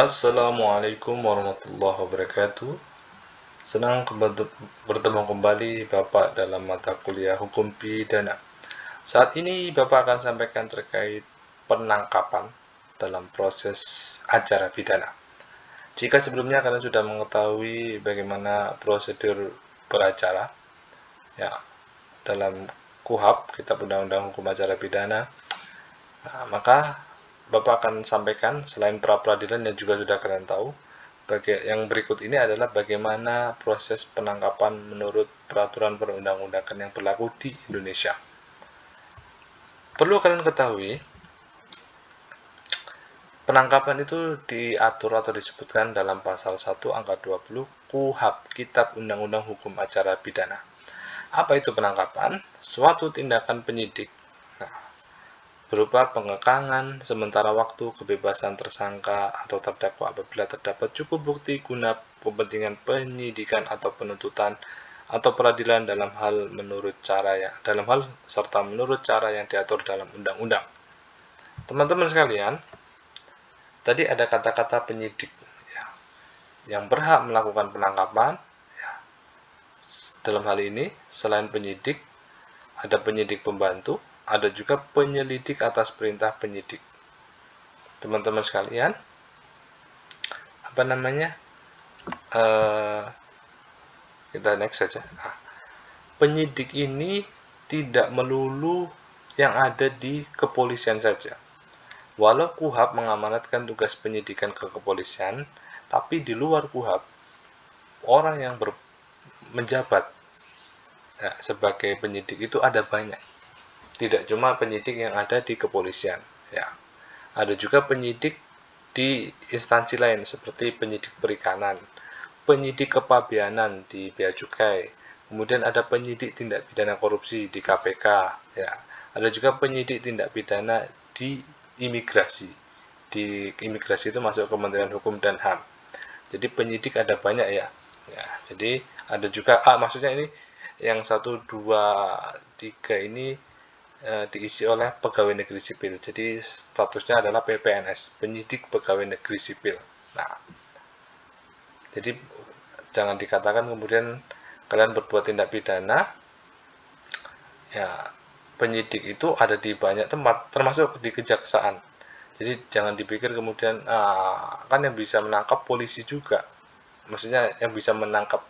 Assalamualaikum warahmatullahi wabarakatuh. Senang bertemu kembali Bapak dalam mata kuliah Hukum Pidana. Saat ini Bapak akan sampaikan terkait penangkapan dalam proses acara pidana. Jika sebelumnya kalian sudah mengetahui bagaimana prosedur beracara, ya, dalam KUHP, Kitab Undang-Undang Hukum Acara Pidana, maka Bapak akan sampaikan selain pra-peradilan yang juga sudah kalian tahu, yang berikut ini adalah bagaimana proses penangkapan menurut peraturan perundang-undangan yang berlaku di Indonesia. Perlu kalian ketahui, penangkapan itu diatur atau disebutkan dalam pasal 1 angka 20 KUHP, Kitab Undang-Undang Hukum Acara Pidana. Apa itu penangkapan? Suatu tindakan penyidik berupa pengekangan sementara waktu kebebasan tersangka atau terdakwa apabila terdapat cukup bukti guna kepentingan penyidikan atau penuntutan atau peradilan dalam hal serta menurut cara yang diatur dalam undang-undang. Teman-teman sekalian, tadi ada kata-kata penyidik yang berhak melakukan penangkapan. Dalam hal ini, selain penyidik, ada penyidik pembantu, ada juga penyelidik atas perintah penyidik. Teman-teman sekalian, kita next saja. Penyidik ini tidak melulu yang ada di kepolisian saja. Walau KUHP mengamanatkan tugas penyidikan ke kepolisian, tapi di luar KUHP, orang yang menjabat sebagai penyidik itu ada banyak. Tidak cuma penyidik yang ada di kepolisian, ada juga penyidik di instansi lain seperti penyidik perikanan, penyidik kepabeanan di Bea Cukai, kemudian ada penyidik tindak pidana korupsi di KPK, ada juga penyidik tindak pidana di imigrasi. Di imigrasi itu masuk Kementerian Hukum dan HAM. Jadi penyidik ada banyak jadi ada juga maksudnya ini yang 1, 2, 3 ini diisi oleh pegawai negeri sipil. Jadi statusnya adalah PPNS, penyidik pegawai negeri sipil. Jadi jangan dikatakan kemudian kalian berbuat tindak pidana, penyidik itu ada di banyak tempat, termasuk di kejaksaan. Jadi jangan dipikir kemudian kan yang bisa menangkap polisi juga. Maksudnya yang bisa menangkap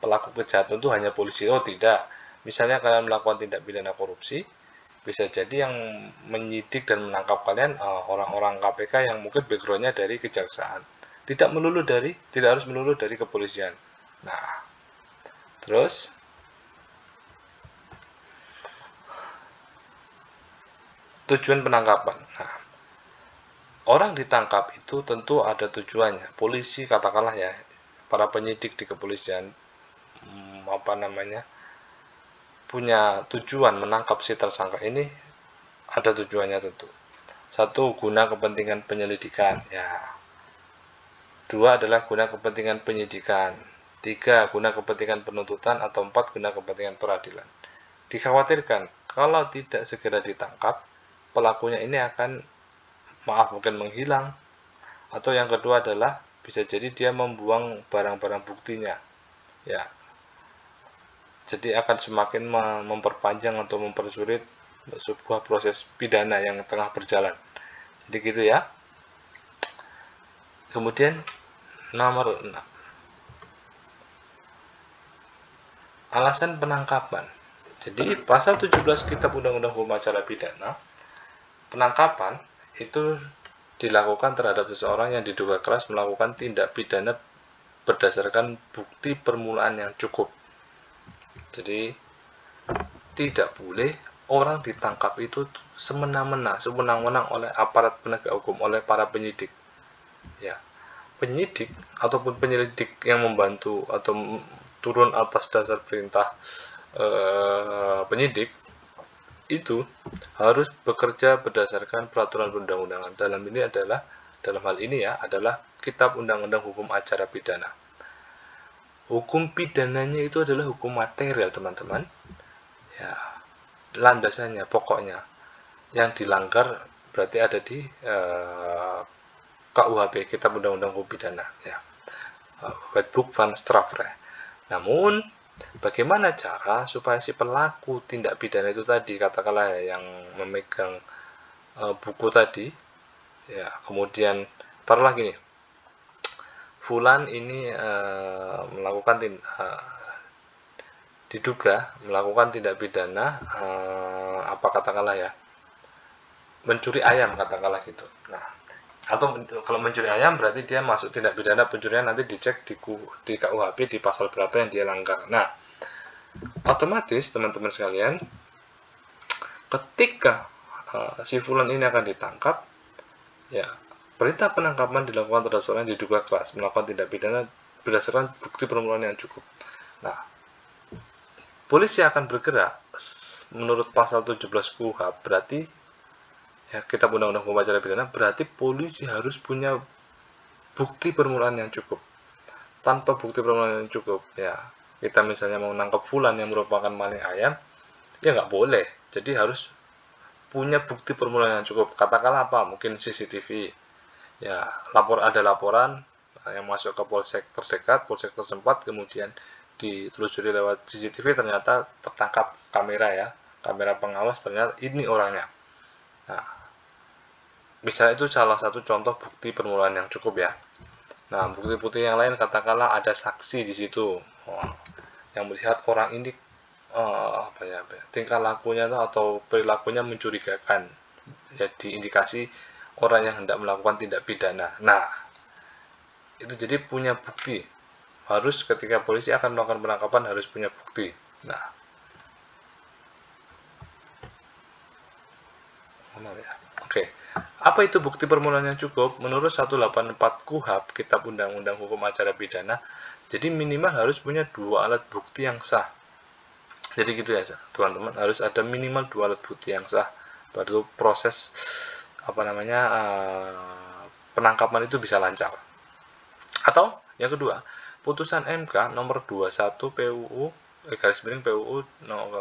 pelaku kejahatan itu hanya polisi. Oh tidak. Misalnya kalian melakukan tindak pidana korupsi, bisa jadi yang menyidik dan menangkap kalian orang-orang KPK yang mungkin backgroundnya dari kejaksaan. Tidak harus melulu dari kepolisian. Terus tujuan penangkapan. Orang ditangkap itu tentu ada tujuannya. Polisi katakanlah para penyidik di kepolisian punya tujuan menangkap si tersangka ini, ada tujuannya tentu. 1, guna kepentingan penyelidikan, 2 adalah guna kepentingan penyidikan, 3 guna kepentingan penuntutan, atau 4 guna kepentingan peradilan. Dikhawatirkan kalau tidak segera ditangkap, pelakunya ini akan mungkin menghilang, atau yang kedua adalah bisa jadi dia membuang barang-barang buktinya, jadi akan semakin memperpanjang atau mempersulit sebuah proses pidana yang tengah berjalan. Jadi gitu ya. Kemudian nomor 6, alasan penangkapan. Jadi pasal 17 Kitab Undang-Undang Hukum Acara Pidana, penangkapan itu dilakukan terhadap seseorang yang diduga keras melakukan tindak pidana berdasarkan bukti permulaan yang cukup. Jadi tidak boleh orang ditangkap itu semena-mena, sewenang-wenang oleh aparat penegak hukum, oleh para penyidik. Penyidik ataupun penyelidik yang membantu atau turun atas dasar perintah penyidik itu harus bekerja berdasarkan peraturan perundang-undangan. Dalam hal ini adalah Kitab Undang-Undang Hukum Acara Pidana. Hukum pidananya itu adalah hukum material, teman-teman. Landasannya, pokoknya yang dilanggar berarti ada di KUHP, Kitab Undang-Undang Hukum Pidana ya. Wetboek van Strafrecht. Namun bagaimana cara supaya si pelaku tindak pidana itu tadi, katakanlah ya, yang memegang buku tadi ya, kemudian taruhlah gini, Fulan ini diduga melakukan tindak pidana apa katakanlah ya, mencuri ayam katakanlah gitu. Nah, atau kalau mencuri ayam berarti dia masuk tindak pidana pencurian, nanti dicek di KUHP di pasal berapa yang dia langgar. Nah, otomatis teman-teman sekalian, ketika si Fulan ini akan ditangkap, ya perintah penangkapan dilakukan terhadap seorang yang diduga keras melakukan tindak pidana berdasarkan bukti permulaan yang cukup. Nah, polisi akan bergerak menurut pasal 17 KUHP, berarti ya, Kitab Undang-Undang Hukum Acara Pidana, berarti polisi harus punya bukti permulaan yang cukup. Tanpa bukti permulaan yang cukup, ya kita misalnya mau nangkap Fulan yang merupakan maling ayam, ya nggak boleh. Jadi harus punya bukti permulaan yang cukup. Katakanlah apa? Mungkin CCTV. Ya, ada laporan yang masuk ke polsek terdekat, polsek tertempat, kemudian ditelusuri lewat CCTV, ternyata tertangkap kamera ya, kamera pengawas, ternyata ini orangnya. Nah, misalnya itu salah satu contoh bukti permulaan yang cukup ya. Nah, bukti-bukti yang lain katakanlah ada saksi di situ yang melihat orang ini tingkah lakunya atau perilakunya mencurigakan, jadi indikasi orang yang hendak melakukan tindak pidana. Nah, itu jadi punya bukti. Harus ketika polisi akan melakukan penangkapan harus punya bukti. Nah, oke. Apa itu bukti permulaan yang cukup? Menurut 184 KUHP, Kitab Undang-Undang Hukum Acara Pidana, jadi minimal harus punya 2 alat bukti yang sah. Jadi gitu ya teman-teman, harus ada minimal 2 alat bukti yang sah, baru proses penangkapan itu bisa lancar. Atau yang kedua, putusan MK nomor 21 PUU PUU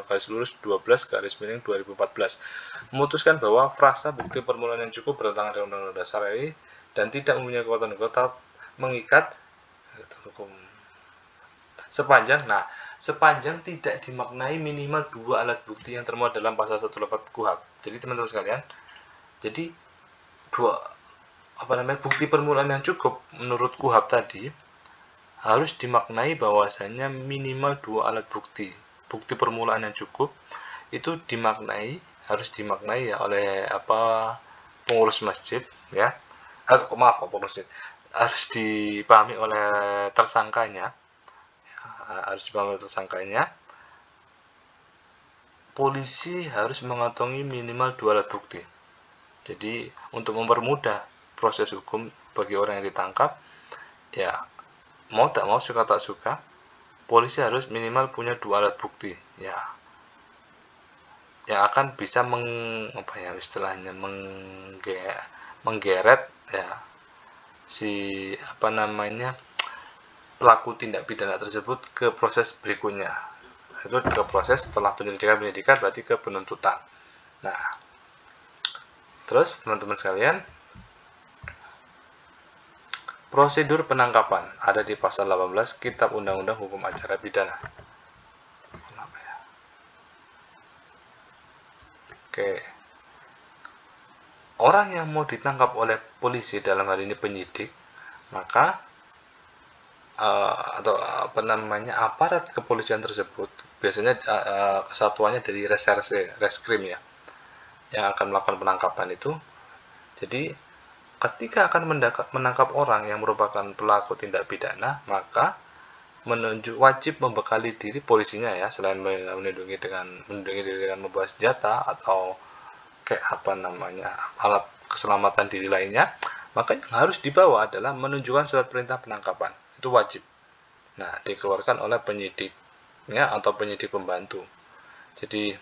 garis lurus 12 garis miring 2014 memutuskan bahwa frasa bukti permulaan yang cukup bertentangan dengan Undang-Undang Dasar RI dan tidak mempunyai kekuatan hukum tetap mengikat hukum sepanjang tidak dimaknai minimal 2 alat bukti yang termuat dalam pasal 184 KUHP. Jadi teman-teman sekalian, jadi bukti permulaan yang cukup menurut KUHP tadi harus dimaknai bahwasanya minimal 2 alat bukti. Bukti permulaan yang cukup itu harus dimaknai ya oleh pengurus masjid ya. Pengurus masjid. Harus dipahami oleh tersangkanya. Polisi harus mengantongi minimal 2 alat bukti. Jadi untuk mempermudah proses hukum bagi orang yang ditangkap, ya mau tak mau, suka tak suka, polisi harus minimal punya 2 alat bukti ya, yang akan bisa menggeret ya si pelaku tindak pidana tersebut ke proses berikutnya, itu ke proses setelah penyelidikan berarti ke penuntutan. Nah, terus teman-teman sekalian, prosedur penangkapan ada di pasal 18 Kitab Undang-Undang Hukum Acara Pidana. Oke. Orang yang mau ditangkap oleh polisi, dalam hal ini penyidik, maka aparat kepolisian tersebut biasanya kesatuannya dari reserse, reskrim ya, yang akan melakukan penangkapan itu. Jadi ketika akan menangkap orang yang merupakan pelaku tindak pidana, maka wajib membekali diri polisinya ya, selain melindungi diri dengan membawa senjata atau alat keselamatan diri lainnya, maka yang harus dibawa adalah menunjukkan surat perintah penangkapan. Itu wajib. Nah, dikeluarkan oleh penyidiknya atau penyidik pembantu. Jadi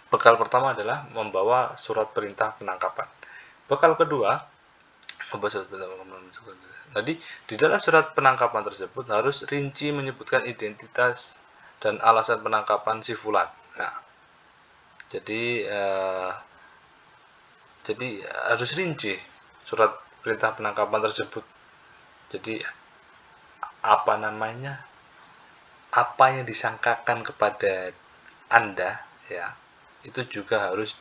bekal pertama adalah membawa surat perintah penangkapan. Bekal kedua, jadi di dalam surat penangkapan tersebut harus rinci menyebutkan identitas dan alasan penangkapan si Fulan. Nah, jadi harus rinci surat perintah penangkapan tersebut. Jadi apa yang disangkakan kepada Anda ya, itu juga harus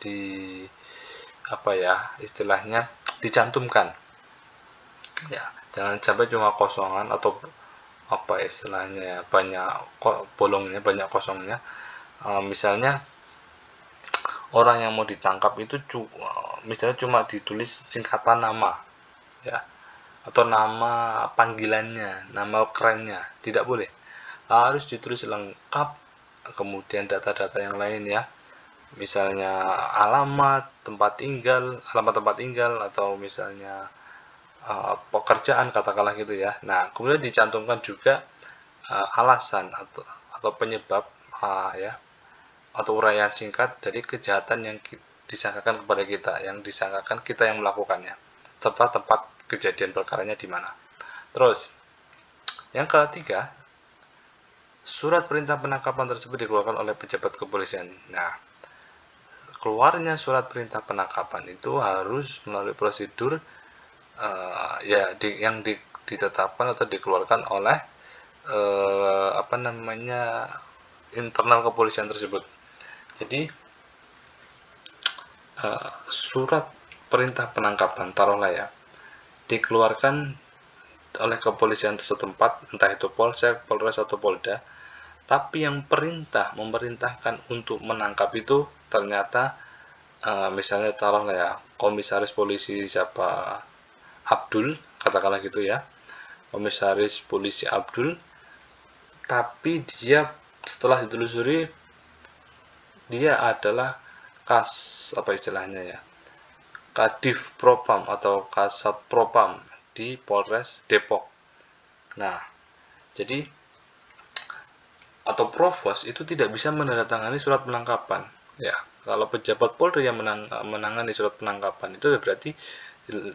istilahnya dicantumkan ya. Jangan sampai cuma kosongan atau istilahnya banyak bolongnya, banyak kosongnya. Misalnya orang yang mau ditangkap itu misalnya cuma ditulis singkatan nama ya, atau nama panggilannya, nama kerennya, tidak boleh. Harus ditulis lengkap, kemudian data-data yang lain ya, misalnya alamat tempat tinggal atau misalnya pekerjaan katakanlah gitu ya. Nah, kemudian dicantumkan juga alasan atau penyebab ya, atau uraian singkat dari kejahatan yang disangkakan kepada kita, yang melakukannya, serta tempat kejadian perkaranya di mana. Terus, yang ketiga, surat perintah penangkapan tersebut dikeluarkan oleh pejabat kepolisian. Nah, keluarnya surat perintah penangkapan itu harus melalui prosedur yang ditetapkan atau dikeluarkan oleh internal kepolisian tersebut. Jadi surat perintah penangkapan taruhlah ya dikeluarkan oleh kepolisian setempat, entah itu Polsek, Polres atau Polda, tapi yang memerintahkan untuk menangkap itu ternyata misalnya taruhlah ya komisaris polisi siapa Abdul, katakanlah gitu ya, komisaris polisi Abdul, tapi dia setelah ditelusuri dia adalah Kadif Propam atau Kasat Propam di Polres Depok. Nah, jadi atau Provos itu tidak bisa menandatangani surat penangkapan. Ya, kalau pejabat Polri yang menangani surat penangkapan itu berarti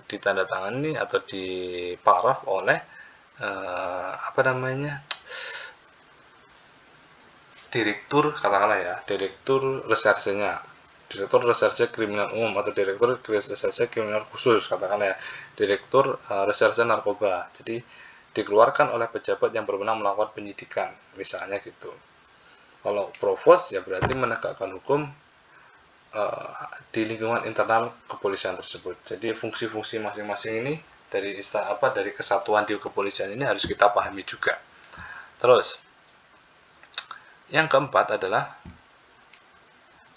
ditandatangani atau diparaf oleh direktur reserse kriminal umum atau direktur reserse kriminal khusus, katakanlah ya direktur reserse narkoba. Jadi dikeluarkan oleh pejabat yang berwenang melakukan penyidikan, misalnya gitu. Kalau provos ya berarti menegakkan hukum di lingkungan internal kepolisian tersebut. Jadi fungsi-fungsi masing-masing ini dari kesatuan di kepolisian ini harus kita pahami juga. Terus yang keempat adalah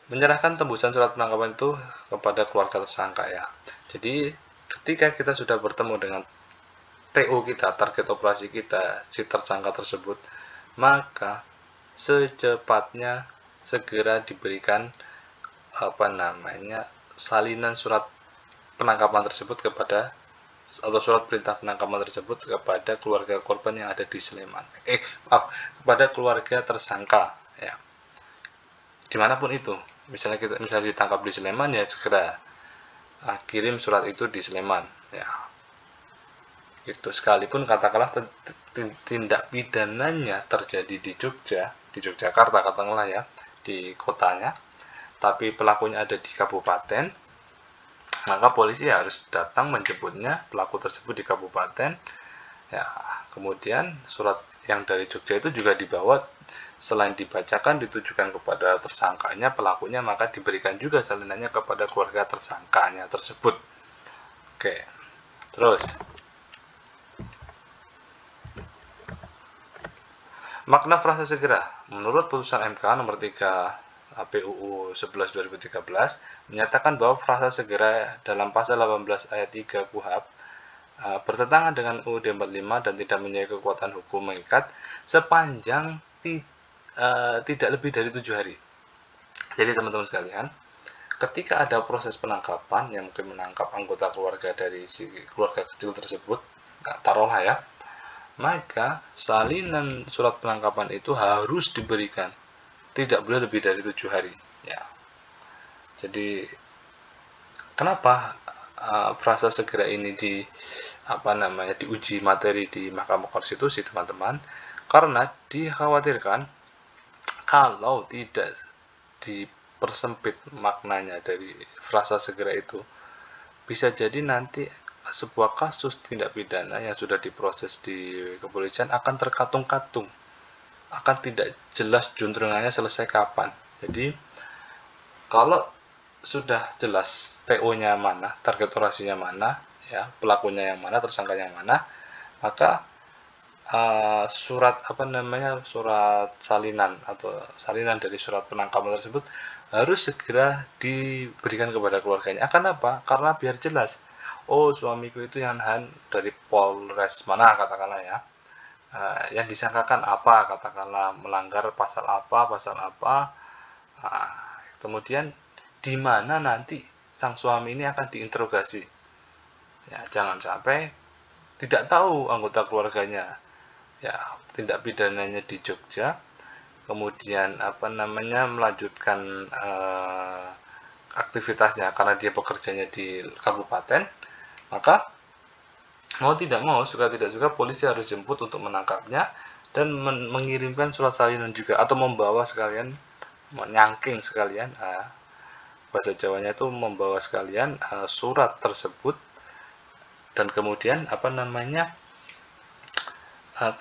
menyerahkan tembusan surat penangkapan itu kepada keluarga tersangka ya. Jadi ketika kita sudah bertemu dengan TO kita, target operasi kita, si tersangka tersebut, maka secepatnya segera diberikan salinan surat penangkapan tersebut atau surat perintah penangkapan tersebut kepada keluarga korban yang ada di Sleman. Kepada keluarga tersangka ya. Dimanapun itu, misalnya ditangkap di Sleman ya segera kirim surat itu di Sleman ya. Itu sekalipun katakanlah tindak pidananya terjadi di Yogyakarta katakanlah ya, di kotanya, tapi pelakunya ada di kabupaten, maka polisi harus datang menjemputnya pelaku tersebut di kabupaten ya. Kemudian surat yang dari Jogja itu juga dibawa, selain dibacakan ditujukan kepada tersangkanya, pelakunya, maka diberikan juga salinannya kepada keluarga tersangkanya tersebut. Oke, terus makna frasa segera menurut putusan MK nomor 3 PUU 11 2013 menyatakan bahwa frasa segera dalam pasal 18 ayat 3 KUHP bertentangan dengan UUD 45 dan tidak mempunyai kekuatan hukum mengikat sepanjang tidak lebih dari 7 hari. Jadi teman-teman sekalian, ketika ada proses penangkapan yang mungkin menangkap anggota keluarga dari si keluarga kecil tersebut, taruhlah ya, maka salinan surat penangkapan itu harus diberikan, tidak boleh lebih dari 7 hari ya. Jadi kenapa frasa segera ini diuji materi di Mahkamah Konstitusi teman-teman? Karena dikhawatirkan kalau tidak dipersempit maknanya dari frasa segera itu, bisa jadi nanti sebuah kasus tindak pidana yang sudah diproses di kepolisian akan terkatung-katung, akan tidak jelas juntrungannya selesai kapan. Jadi kalau sudah jelas TO-nya mana, target operasinya mana, ya, pelakunya yang mana, tersangkanya yang mana, maka surat surat salinan atau salinan dari surat penangkapan tersebut harus segera diberikan kepada keluarganya. Akan apa? Karena biar jelas, oh suamiku itu yang nahan dari Polres mana katakanlah ya, yang disangkakan apa, katakanlah melanggar pasal apa, kemudian di mana nanti sang suami ini akan diinterogasi. Ya, jangan sampai tidak tahu anggota keluarganya. Ya, tindak pidananya di Jogja, kemudian melanjutkan aktivitasnya karena dia bekerjanya di kabupaten, maka mau tidak mau, suka tidak suka, polisi harus jemput untuk menangkapnya dan mengirimkan surat salinan juga, atau membawa sekalian, menyangking sekalian, bahasa Jawanya itu membawa sekalian surat tersebut, dan kemudian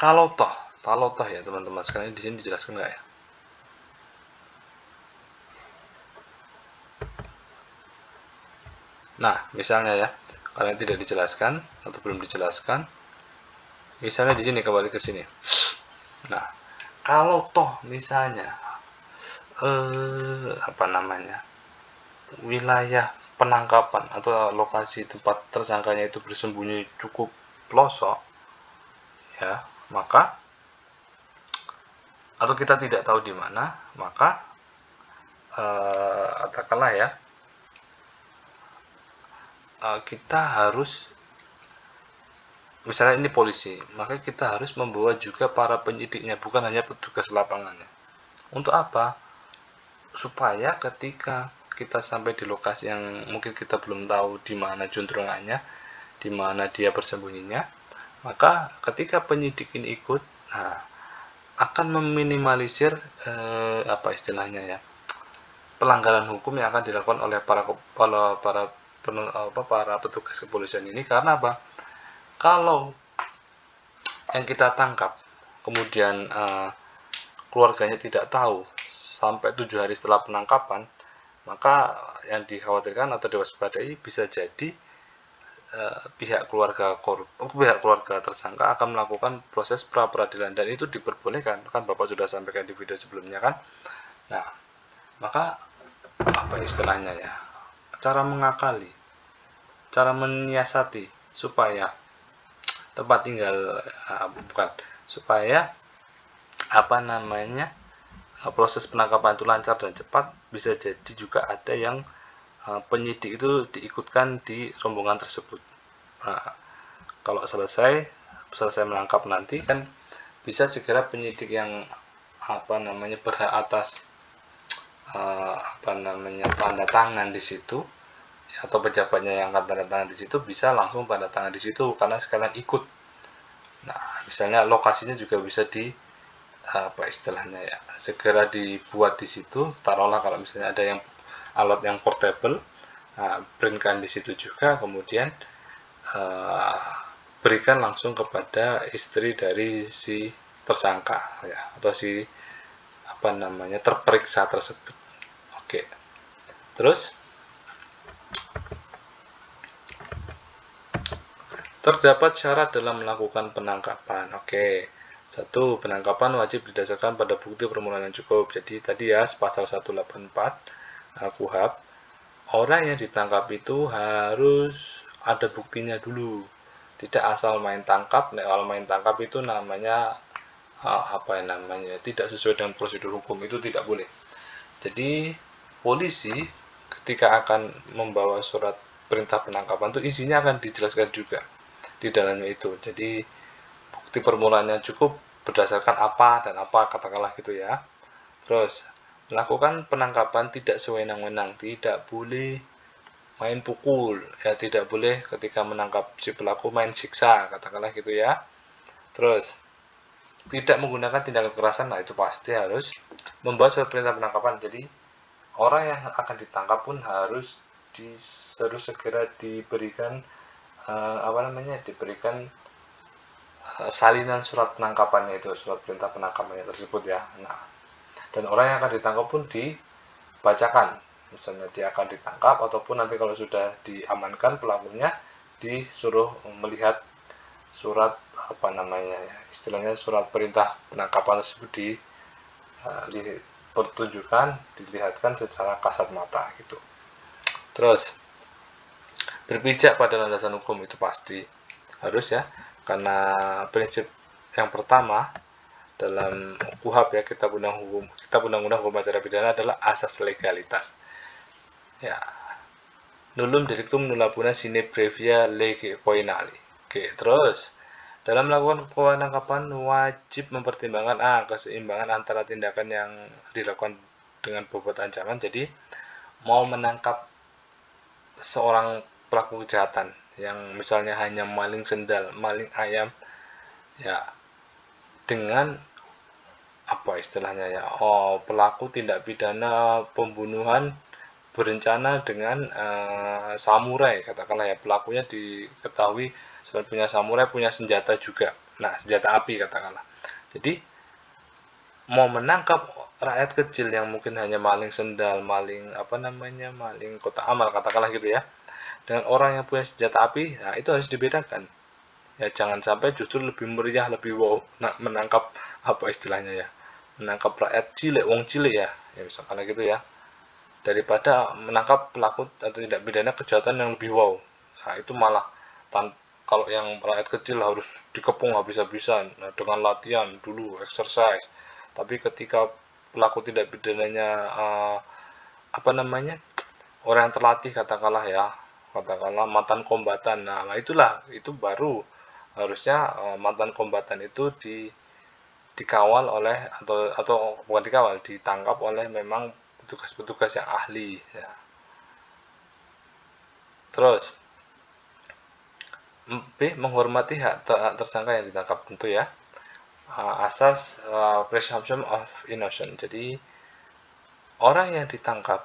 kalau toh ya teman-teman sekalian, di sini dijelaskan nggak ya? Nah, misalnya ya, kalau yang tidak dijelaskan atau belum dijelaskan, misalnya di sini, kembali ke sini. Nah, kalau toh misalnya wilayah penangkapan atau lokasi tempat tersangkanya itu bersembunyi cukup pelosok, ya, maka atau kita tidak tahu di mana, maka katakanlah ya, kita harus, misalnya ini polisi, maka kita harus membawa juga para penyidiknya, bukan hanya petugas lapangannya. Untuk apa? Supaya ketika kita sampai di lokasi yang mungkin kita belum tahu di mana juntrungannya, di mana dia bersembunyinya, maka ketika penyidik ini ikut, akan meminimalisir istilahnya ya, pelanggaran hukum yang akan dilakukan oleh para petugas kepolisian ini. Karena apa? Kalau yang kita tangkap kemudian keluarganya tidak tahu sampai 7 hari setelah penangkapan, maka yang dikhawatirkan atau diwaspadai bisa jadi pihak keluarga tersangka akan melakukan proses pra peradilan, dan itu diperbolehkan, kan Bapak sudah sampaikan di video sebelumnya kan. Nah, maka apa istilahnya ya, cara mengakali, cara menyiasati supaya tempat tinggal supaya proses penangkapan itu lancar dan cepat, bisa jadi juga ada yang penyidik itu diikutkan di rombongan tersebut. Nah, kalau selesai menangkap nanti kan bisa segera penyidik yang berhak atas tanda tangan di situ, atau pejabatnya yang akan tanda tangan di situ, bisa langsung tanda tangan di situ karena sekalian ikut. Nah, misalnya lokasinya juga bisa segera dibuat di situ. Taruhlah kalau misalnya ada yang alat yang portable, printkan di situ juga, kemudian berikan langsung kepada istri dari si tersangka ya, atau si terperiksa tersebut. Oke. Terus terdapat syarat dalam melakukan penangkapan. Oke. 1. Penangkapan wajib didasarkan pada bukti permulaan yang cukup. Jadi tadi ya, pasal 184 KUHP, orang yang ditangkap itu harus ada buktinya dulu. Tidak asal main tangkap. Kalau main tangkap itu namanya tidak sesuai dengan prosedur hukum, itu tidak boleh. Jadi polisi ketika akan membawa surat perintah penangkapan itu isinya akan dijelaskan juga di dalamnya itu. Jadi bukti permulaannya cukup berdasarkan apa dan apa, katakanlah gitu ya. Terus melakukan penangkapan tidak sewenang-wenang, tidak boleh main pukul ya, tidak boleh ketika menangkap si pelaku main siksa, katakanlah gitu ya. Terus tidak menggunakan tindak kekerasan, nah itu pasti harus membawa surat perintah penangkapan. Jadi orang yang akan ditangkap pun harus segera diberikan diberikan salinan surat penangkapannya, itu surat perintah penangkapannya tersebut ya. Nah, dan orang yang akan ditangkap pun dibacakan, misalnya dia akan ditangkap ataupun nanti kalau sudah diamankan pelakunya disuruh melihat surat istilahnya surat perintah penangkapan tersebut dipertunjukkan, dilihatkan secara kasat mata gitu. Terus berpijak pada landasan hukum itu pasti harus ya, karena prinsip yang pertama dalam KUHP ya, Kitab Undang-Undang Hukum Acara Pidana adalah asas legalitas. Ya, nullum delictum nulla puna sine previa lege poenali. Oke, terus dalam melakukan penangkapan wajib mempertimbangkan keseimbangan antara tindakan yang dilakukan dengan bobot ancaman. Jadi mau menangkap seorang pelaku kejahatan yang misalnya hanya maling sendal, maling ayam, ya dengan istilahnya ya, pelaku tindak pidana pembunuhan berencana dengan samurai, katakanlah ya, pelakunya diketahui selain punya samurai punya senjata juga, nah senjata api katakanlah. Jadi mau menangkap rakyat kecil yang mungkin hanya maling sendal, maling maling kotak amal katakanlah gitu ya, dengan orang yang punya senjata api, nah itu harus dibedakan ya, jangan sampai justru lebih meriah, lebih wow menangkap istilahnya ya, menangkap rakyat cilik, wong cilik ya misalkan gitu ya, daripada menangkap pelaku atau tidak pidana kejahatan yang lebih wow. Nah itu malah kalau yang rakyat kecil harus dikepung habis-habisan, nah, dengan latihan dulu, exercise, tapi ketika pelaku tidak pidananya orang yang terlatih katakanlah mantan kombatan, nah itu baru harusnya mantan kombatan itu dikawal oleh atau bukan dikawal, ditangkap oleh memang petugas-petugas yang ahli ya. Terus B, menghormati hak tersangka yang ditangkap, tentu ya, asas presumption of innocence. Jadi orang yang ditangkap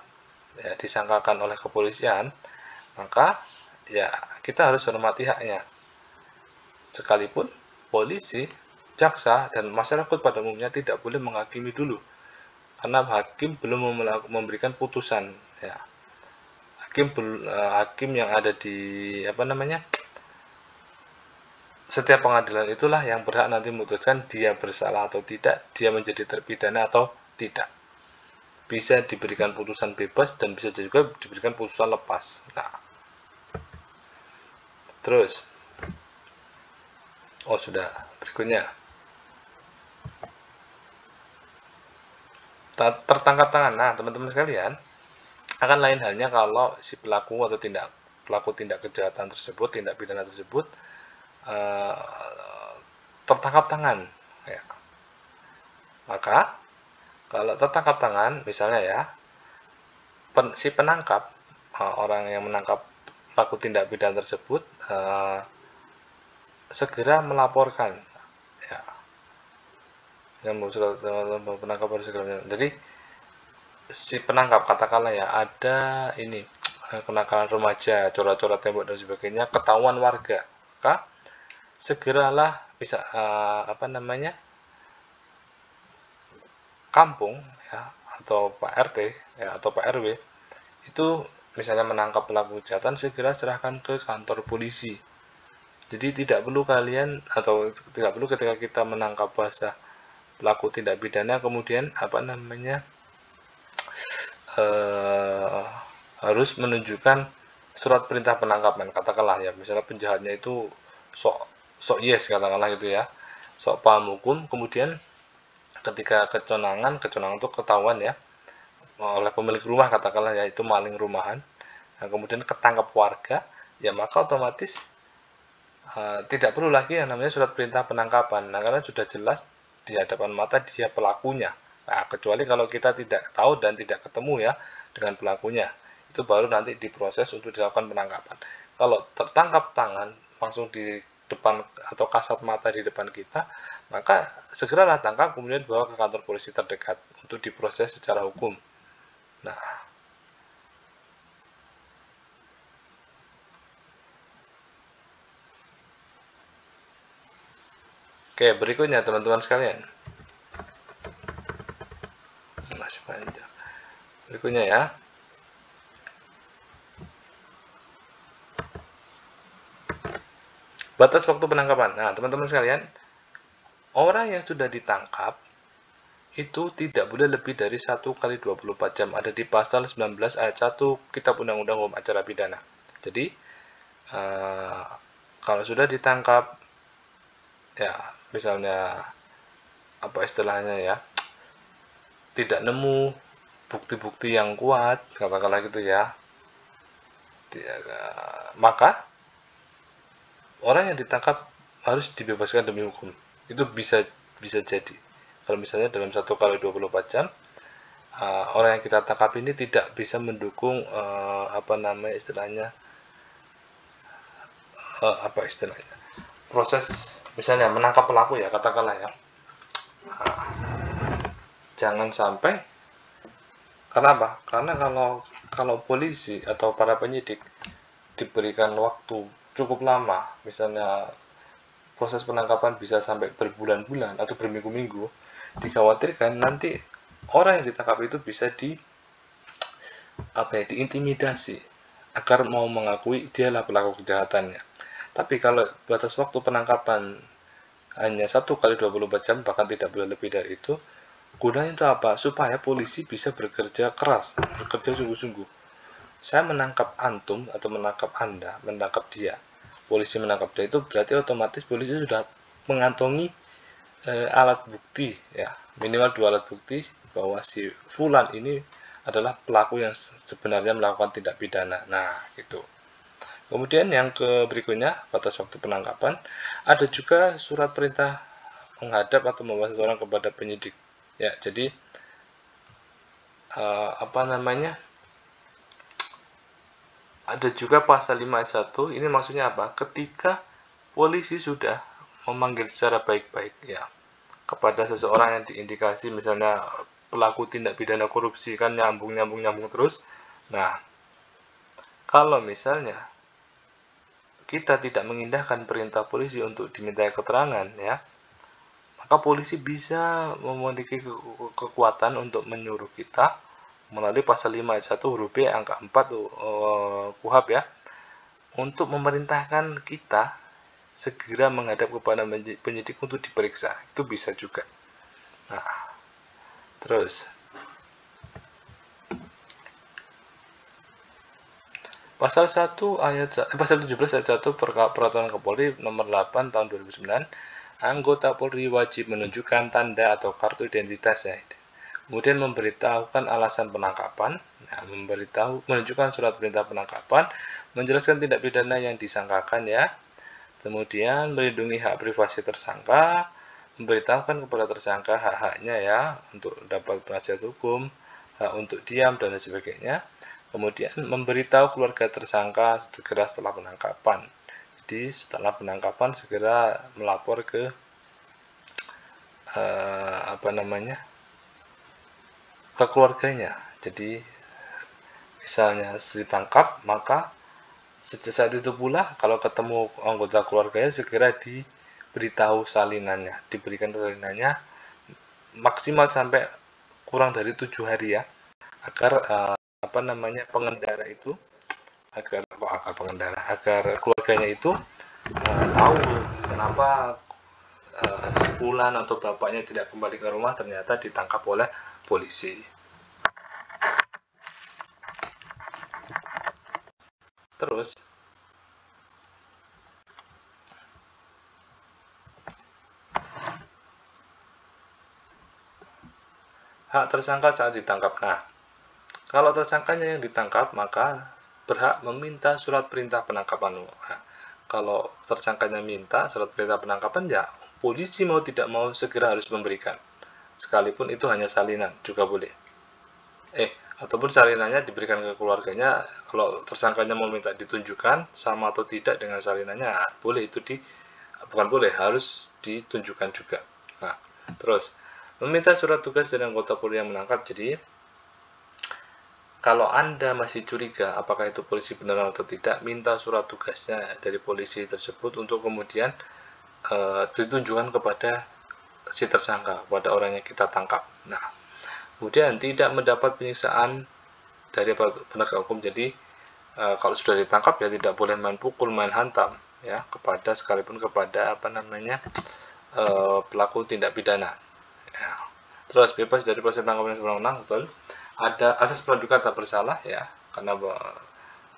ya, disangkakan oleh kepolisian, maka ya kita harus hormati haknya, sekalipun polisi, jaksa, dan masyarakat pada umumnya tidak boleh menghakimi dulu, karena hakim belum memberikan putusan ya. Hakim yang ada di setiap pengadilan itulah yang berhak nanti memutuskan dia bersalah atau tidak, dia menjadi terpidana atau tidak. Bisa diberikan putusan bebas dan bisa juga diberikan putusan lepas. Nah, terus sudah, berikutnya tertangkap tangan. Nah, teman-teman sekalian, akan lain halnya kalau si pelaku tindak kejahatan tersebut, tindak pidana tersebut tertangkap tangan ya. Maka kalau tertangkap tangan, misalnya ya, si penangkap, orang yang menangkap pelaku tindak pidana tersebut segera melaporkan ya, yang penangkap harus segera. Jadi si penangkap katakanlah ya, ada kenakalan remaja, coret-coret tembok dan sebagainya, ketahuan warga, maka segeralah bisa kampung ya, atau Pak RT ya, atau Pak RW itu misalnya menangkap pelaku kejahatan, segera serahkan ke kantor polisi. Jadi tidak perlu ketika kita menangkap basah pelaku tindak pidana kemudian harus menunjukkan surat perintah penangkapan, katakanlah ya, misalnya penjahatnya itu sok yes katakanlah gitu ya, sok paham hukum, kemudian ketika keconangan itu ketahuan ya oleh pemilik rumah katakanlah ya, itu maling rumahan, nah kemudian ketangkap warga ya, maka otomatis tidak perlu lagi yang namanya surat perintah penangkapan, nah karena sudah jelas di hadapan mata dia pelakunya. Nah, kecuali kalau kita tidak tahu dan tidak ketemu ya dengan pelakunya, itu baru nanti diproses untuk dilakukan penangkapan. Kalau tertangkap tangan langsung di depan atau kasat mata di depan kita, maka segeralah tangkap kemudian bawa ke kantor polisi terdekat untuk diproses secara hukum. Nah, Oke, berikutnya teman-teman sekalian. Masih panjang. Berikutnya ya. Batas waktu penangkapan. Nah, teman-teman sekalian, orang yang sudah ditangkap itu tidak boleh lebih dari 1 kali 24 jam. Ada di pasal 19 ayat 1 Kitab Undang-Undang Hukum Acara Pidana. Jadi, kalau sudah ditangkap, ya misalnya apa istilahnya ya, tidak nemu bukti-bukti yang kuat, katakanlah gitu ya, maka orang yang ditangkap harus dibebaskan demi hukum. Itu bisa jadi. Kalau misalnya dalam 1 kali 24 jam, orang yang kita tangkap ini tidak bisa mendukung proses misalnya menangkap pelaku ya, katakanlah ya. Jangan sampai, karena apa? Karena kalau polisi atau para penyidik diberikan waktu cukup lama, misalnya proses penangkapan bisa sampai berbulan-bulan atau berminggu-minggu, dikhawatirkan nanti orang yang ditangkap itu bisa diintimidasi agar mau mengakui dialah pelaku kejahatannya. Tapi kalau batas waktu penangkapan hanya 1 kali 24 jam, bahkan tidak boleh lebih dari itu, gunanya itu apa? Supaya polisi bisa bekerja keras, bekerja sungguh-sungguh. Saya menangkap antum atau menangkap Anda, menangkap dia. Polisi menangkap dia, itu berarti otomatis polisi sudah mengantongi alat bukti ya, minimal 2 alat bukti bahwa si fulan ini adalah pelaku yang sebenarnya melakukan tindak pidana. Nah, itu. Kemudian yang berikutnya, batas waktu penangkapan, ada juga surat perintah menghadap atau membawa seseorang kepada penyidik. Ya, jadi ada juga pasal 5 ayat 1, ini maksudnya apa? Ketika polisi sudah memanggil secara baik-baik ya kepada seseorang yang diindikasi misalnya pelaku tindak pidana korupsi, kan nyambung terus. Nah, kalau misalnya kita tidak mengindahkan perintah polisi untuk dimintai keterangan ya, maka polisi bisa memiliki kekuatan untuk menyuruh kita melalui pasal 5 ayat 1 huruf B angka 4 KUHP ya, untuk memerintahkan kita segera menghadap kepada penyidik untuk diperiksa. Itu bisa juga. Nah, terus pasal 17 ayat 1 Peraturan Kapolri nomor 8 tahun 2009, anggota Polri wajib menunjukkan tanda atau kartu identitas ya. Kemudian memberitahukan alasan penangkapan, menunjukkan surat perintah penangkapan, menjelaskan tindak pidana yang disangkakan ya. Kemudian melindungi hak privasi tersangka, memberitahukan kepada tersangka hak-haknya ya untuk dapat penasihat hukum, hak untuk diam dan lain sebagainya. Kemudian memberitahu keluarga tersangka segera setelah penangkapan. Jadi setelah penangkapan segera melapor ke ke keluarganya. Jadi misalnya ditangkap, maka saat itu pula kalau ketemu anggota keluarganya segera diberitahu salinannya, diberikan salinannya maksimal sampai kurang dari 7 hari ya, agar pengendara itu agar keluarganya itu tahu kenapa si fulan atau bapaknya tidak kembali ke rumah, ternyata ditangkap oleh polisi. Terus hak tersangka saat ditangkap. Nah, kalau tersangkanya yang ditangkap, maka berhak meminta surat perintah penangkapan. Nah, kalau tersangkanya minta surat perintah penangkapan, ya polisi mau tidak mau segera harus memberikan. Sekalipun itu hanya salinan, juga boleh. Ataupun salinannya diberikan ke keluarganya. Kalau tersangkanya mau minta ditunjukkan sama atau tidak dengan salinannya, boleh itu harus ditunjukkan juga. Nah, terus meminta surat tugas dari anggota Polri yang menangkap. Jadi kalau Anda masih curiga apakah itu polisi benar atau tidak, minta surat tugasnya dari polisi tersebut untuk kemudian ditujukan kepada si tersangka, pada orang yang kita tangkap. Nah, kemudian tidak mendapat penyiksaan dari penegak hukum. Jadi kalau sudah ditangkap ya tidak boleh main pukul, main hantam ya kepada, sekalipun kepada pelaku tindak pidana. Ya. Terus bebas dari proses penangkapan sembarangan, betul. Ada asas praduga tak bersalah ya, karena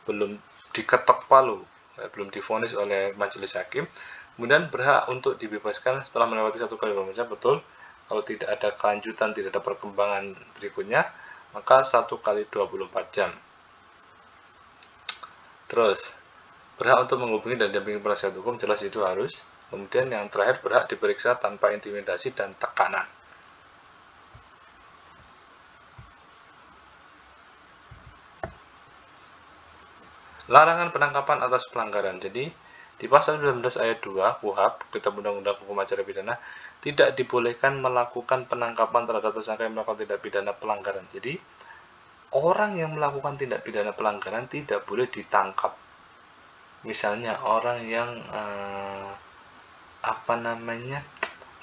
belum diketok palu, ya, belum divonis oleh majelis hakim. Kemudian berhak untuk dibebaskan setelah melewati 1 kali pemeriksaan, betul. Kalau tidak ada kelanjutan, tidak ada perkembangan berikutnya, maka 1 kali 24 jam. Terus berhak untuk menghubungi dan dampingi penasihat hukum, jelas itu harus. Kemudian yang terakhir, berhak diperiksa tanpa intimidasi dan tekanan. Larangan penangkapan atas pelanggaran. Jadi di pasal 19 ayat 2 KUHP, Kitab Undang-Undang Hukum Acara Pidana, tidak dibolehkan melakukan penangkapan terhadap tersangka yang melakukan tindak pidana pelanggaran. Jadi orang yang melakukan tindak pidana pelanggaran tidak boleh ditangkap. Misalnya orang yang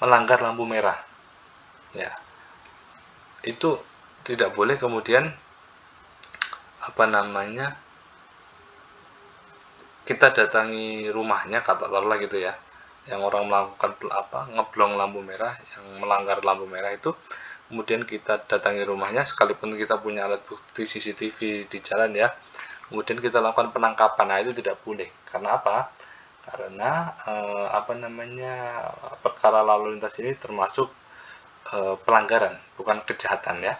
melanggar lampu merah, ya, itu tidak boleh kemudian kita datangi rumahnya, katakanlah gitu ya, yang orang melakukan ngeblong lampu merah, yang melanggar lampu merah itu, kemudian kita datangi rumahnya, sekalipun kita punya alat bukti CCTV di jalan ya, kemudian kita lakukan penangkapan. Nah, itu tidak boleh. Karena apa? Karena perkara lalu lintas ini termasuk pelanggaran, bukan kejahatan ya,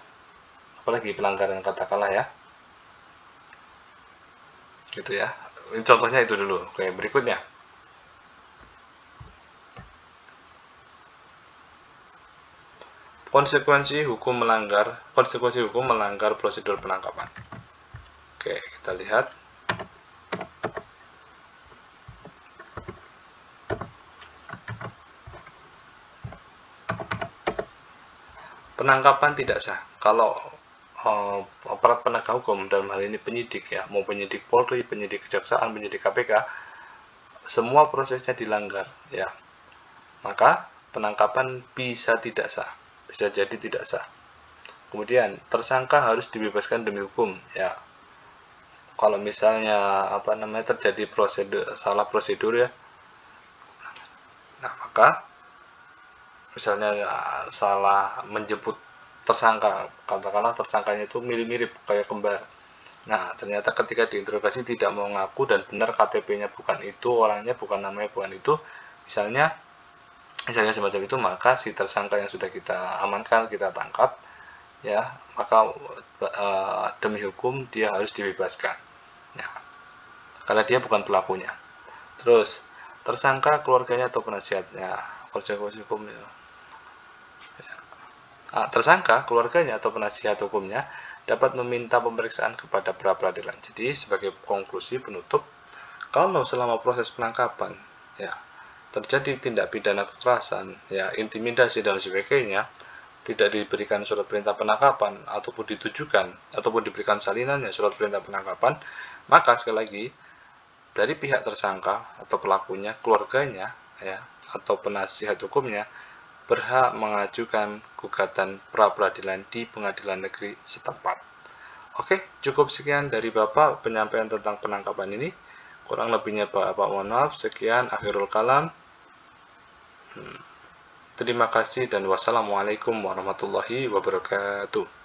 apalagi pelanggaran, katakanlah ya, gitu ya. Ini contohnya itu dulu. Oke, berikutnya. Konsekuensi hukum melanggar prosedur penangkapan. Oke, kita lihat. Penangkapan tidak sah kalau aparat penegak hukum, dalam hal ini penyidik ya, mau penyidik Polri, penyidik Kejaksaan, penyidik KPK, semua prosesnya dilanggar ya, maka penangkapan bisa tidak sah, bisa jadi tidak sah. Kemudian tersangka harus dibebaskan demi hukum ya. Kalau misalnya terjadi salah prosedur ya, nah maka misalnya salah menjemput tersangka, katakanlah tersangkanya itu mirip-mirip kayak kembar. Nah, ternyata ketika diinterogasi tidak mau ngaku dan benar KTP-nya bukan itu, orangnya bukan, namanya bukan itu, misalnya semacam itu, maka si tersangka yang sudah kita amankan, kita tangkap ya, maka demi hukum dia harus dibebaskan ya, karena dia bukan pelakunya. Terus tersangka, keluarganya atau penasihatnya, konsekuensi hukumnya. Tersangka, keluarganya atau penasihat hukumnya dapat meminta pemeriksaan kepada pra-peradilan. Jadi sebagai konklusi penutup, kalau selama proses penangkapan ya terjadi tindak pidana kekerasan, ya intimidasi dan sebagainya, tidak diberikan surat perintah penangkapan ataupun ditujukan ataupun diberikan salinannya surat perintah penangkapan, maka sekali lagi dari pihak tersangka atau pelakunya, keluarganya ya atau penasihat hukumnya berhak mengajukan gugatan pra-peradilan di pengadilan negeri setempat. Oke, cukup sekian dari Bapak penyampaian tentang penangkapan ini. Kurang lebihnya Bapak mohon maaf. Sekian, akhirul kalam. Terima kasih dan wassalamualaikum warahmatullahi wabarakatuh.